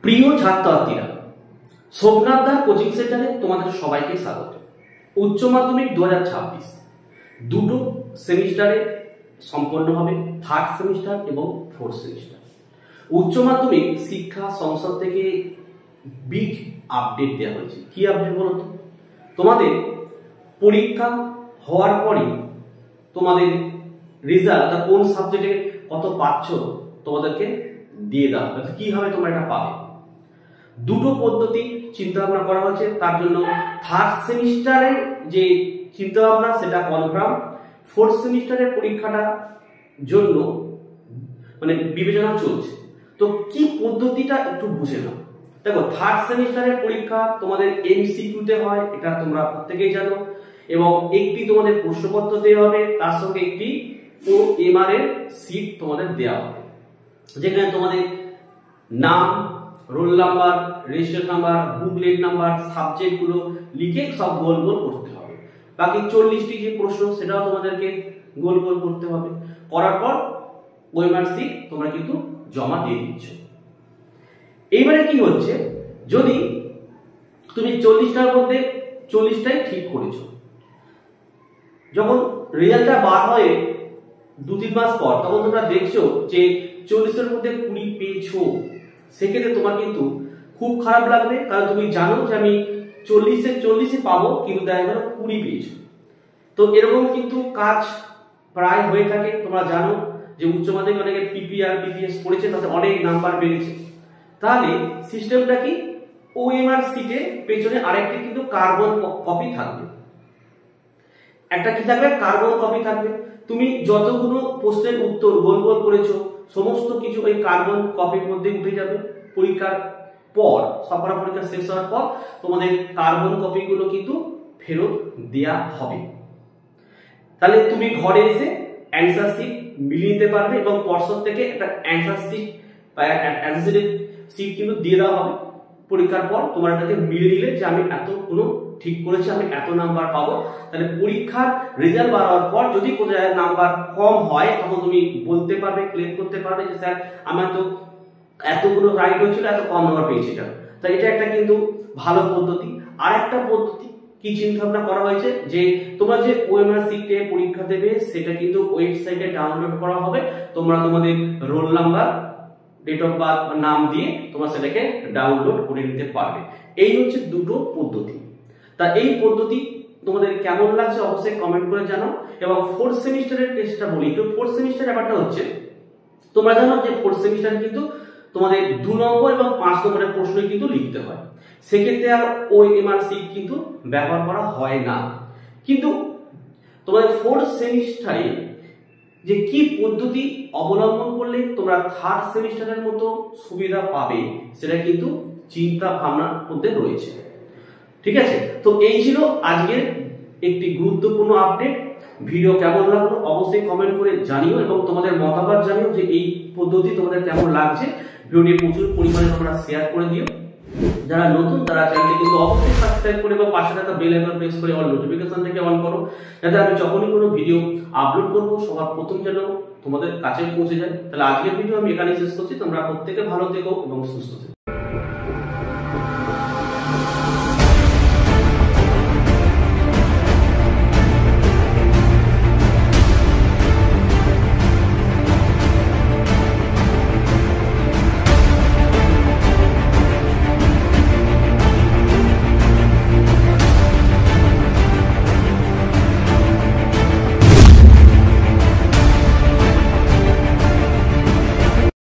প্রিয় ছাত্রছাত্রীরা, সোমনাথদা কোচিং সেন্টারে তোমাদের সবাইকে স্বাগত। উচ্চ মাধ্যমিক 2026 দুটো সেমিস্টারে সম্পন্ন হবে, থার্ড সেমিস্টার এবং ফোর্থ সেমিস্টার। উচ্চ মাধ্যমিক শিক্ষা সংসদ থেকে বিগ আপডেট দেওয়া হয়েছে। কি আপডেট বলো তো? তোমাদের পরীক্ষা হওয়ার পরে তোমাদের রেজাল্ট কোন সাবজেক্টে কত পাচ্ছ তোমাদেরকে দিয়ে দেওয়া হবে। কিভাবে তোমরা এটা পাবে? দুটো পদ্ধতি চিন্তা ভাবনা করা হয়েছে। তার জন্য থার্ড সেমিস্টারের যে চিন্তা ভাবনা সেটা কনফার্ম, ফোর্থ সেমিস্টারের পরীক্ষাটা জন্য বিবেচনা চলছে। তো কি পদ্ধতিটা একটু বুঝে নাও। দেখো, থার্ড সেমিস্টারের পরীক্ষা তোমাদের এমসিকিউতে হয়, এটা তোমরা প্রত্যেকেই জানো, এবং একটি তোমাদের প্রশ্নপত্র দেওয়া হবে, তার সঙ্গে একটি OMR এর সিট তোমাদের দেওয়া হবে, যেখানে তোমাদের নাম, roll number, registration number, booklet number, subject গুলো লিখে সব গোল গোল করতে হবে। বাকি 40টি যে প্রশ্ন সেটাও তোমাদেরকে গোল গোল করতে হবে। করার পর OMR সিট তোমরা কিন্তু জমা দিয়ে দিচ্ছ। এইবারে কি হচ্ছে, যদি তুমি 40টার মধ্যে 40টাই ঠিক করেছো, যখন রেজাল্টটা বার হয়ে 2-3 মাস পর তখন তোমরা দেখছো যে 40-এর মধ্যে 20 পেয়েছো, সেক্ষেত্রে তোমার কিন্তু খুব খারাপ লাগবে। কারণ তুমি জানো যে আমি 40-এ পাবো, কিন্তু দেখা গেল 20 পেয়েছো। তো এরকম কিন্তু কাজ প্রায় হয়ে থাকে। তোমরা জানো যে উচ্চ মাধ্যমিক অনেকে PPR PPS পড়েছে, তাতে অনেক নাম্বার বেড়েছে। তাহলে সিস্টেমটা কি, OMR সিটে পেছনে আরেকটি কিন্তু কার্বন কপি থাকবে। একটা কি থাকবে? কার্বন কপি থাকবে। তুমি যতগুলো প্রশ্নের উত্তর গোল গোল করেছো সমস্ত কিছু ওই কার্বন কপির মধ্যে উঠে যাবে। পরীক্ষার পর, সবকটা পরীক্ষা শেষ হওয়ার পর তোমাদের কার্বন কপিগুলো কিন্তু ফেরত দেয়া হবে। তাহলে তুমি ঘরে এসে অ্যান্সার শিট মিলিয়ে নিতে পারবে, এবং পর্ষদ থেকে একটা অ্যান্সার শিট বা অ্যান্সার শিট কিন্তু দিয়ে দেওয়া হবে। পরীক্ষার পর তোমার এটাকে মিলিয়ে নিলে যে আমি এতগুলো ঠিক করেছি, আমি এত নাম্বার পাবো। তাহলে পরীক্ষার রেজাল্ট বার হওয়ার পর যদি কোথায় নাম্বার কম হয়, তখন তুমি বলতে পারবে, ক্লেম করতে পারবে যে স্যার আমার তো এতগুলো রাইট হয়েছিল, এত কম নাম্বার পেয়েছি কেন। তাই এটা একটা কিন্তু ভালো পদ্ধতি। আর একটা পদ্ধতি কি চিন্তা ভাবনা করা হয়েছে, যে তোমরা যে OMR সিটে পরীক্ষা দেবে সেটা কিন্তু ওয়েবসাইটে ডাউনলোড করা হবে। তোমরা তোমাদের roll number, date of birth, নাম দিয়ে তোমরা সেটাকে ডাউনলোড করে নিতে পারবে। এই হচ্ছে দুটো পদ্ধতি। তা এই পদ্ধতি তোমাদের কেমন লাগছে অবশ্যই কমেন্ট করে জানাও। এবং ফোর্থ সেমিস্টারের টেস্টটা বলি একটু। ফোর্থ সেমিস্টার ব্যাপারটা হচ্ছে, তোমরা জানো যে ফোর্থ সেমিস্টার কিন্তু তোমাদের 2 নম্বর এবং 5 নম্বরের প্রশ্ন কিন্তু লিখতে হয়। সেক্ষেত্রে আর OMR সিট কিন্তু ব্যবহার করা হয় না। কিন্তু তোমাদের ফোর্থ সেমিস্টারে যে কি পদ্ধতি অবলম্বন করলে তোমরা থার্ড সেমিস্টারের মতো সুবিধা পাবে, সেটা কিন্তু চিন্তা ভাবনার মধ্যে রয়েছে। ঠিক আছে? তো এই ছিল আজকের একটি গুরুত্বপূর্ণ আপডেট। ভিডিও কেমন লাগলো অবশ্যই কমেন্ট করে জানিও, এবং তোমাদের মতামত জানিও যে এই পদ্ধতি তোমাদের কেমন লাগছে। ভিডিওটি প্রচুর পরিমাণে তোমরা শেয়ার করে দিও। যারা নতুন তারা চ্যানেলটি কিন্তু অবশ্যই সাবস্ক্রাইব করে বা পাশে থাকা বেল আইকন প্রেস করে অল নোটিফিকেশনটাকে অন করো, যাতে আমি যখনই কোনো ভিডিও আপলোড করব সবার প্রথম যেন তোমাদের কাছে পৌঁছে যায়। তাহলে আজকের ভিডিও আমি এখানেই শেষ করছি। তোমরা প্রত্যেকে ভালো থেকো এবং সুস্থ থেকো।